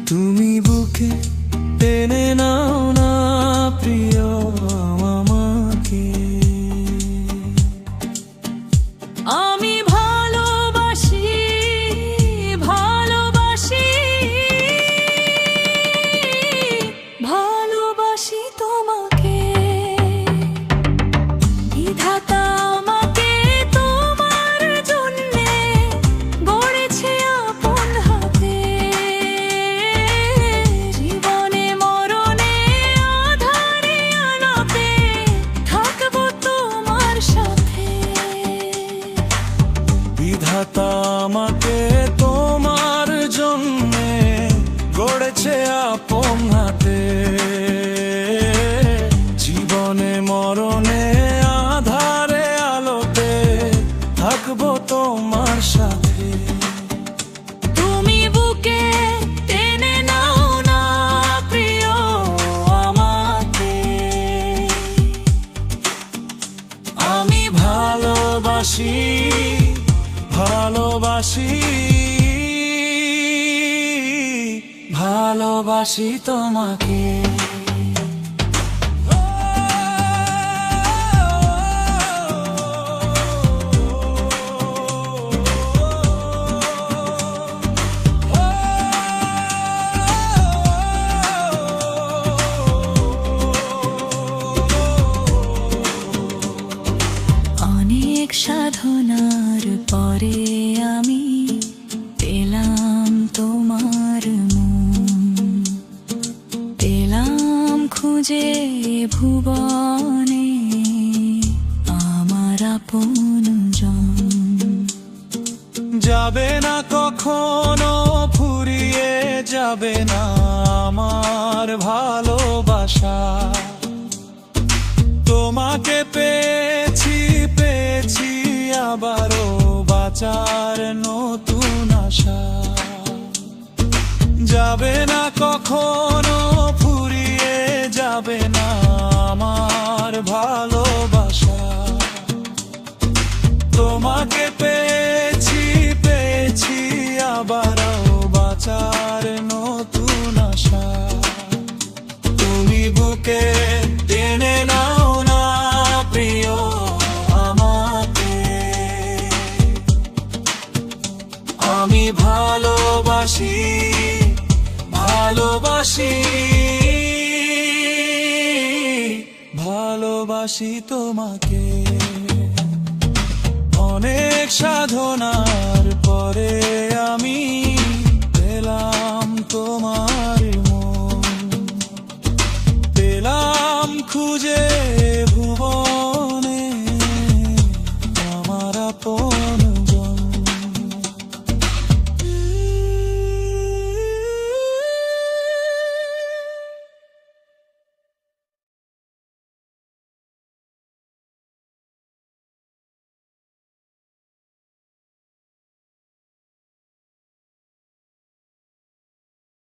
তুমি বুকে টেনে নাও না প্রিয় আমাকে। আমি ভালোবাসি ভালোবাসি ভালোবাসি তোমাকে। বিধাতা আমাকে তোমার জন্যে গড়েছে আপন হাতে। জীবনে মরণে আঁধারে আলোতে থাকবো তোমার সাথে। বিধাতা আমাকে তোমার জন্যে গড়েছে আপন হাতে। জীবনে মরণে আঁধারে আলোতে থাকবো তোমার সাথে। তুমি বুকে টেনে নাও না প্রিয় আমাকে। আমি ভালোবাসি ভালোবাসি ভালোবাসি তোমাকে। অনেক সাধনার পরে আমি পেলাম তোমার মন। পেলাম খুঁজে ভুবনে আমার আপনজন। যাবে না কখনো ফুরিয়ে যাবে না আমার ভালোবাসা। তোমাকে পেয়েছি পেয়েছি আবারও বাঁচার নতুন আশা। যাবে না কখনো ফুরিয়ে যাবে না আমার ভালোবাসা। তোমাকে পেয়েছি পেয়েছি আবারও বাঁচার নতুন আশা। তুমি বুকে টেনে নাও না প্রিয় আমাকে। আমি ভালোবাসি ভালোবাসি ভালোবাসি তোমাকে। অনেক সাধনার পরে আমি পেলাম তোমার মন। পেলাম খুঁজে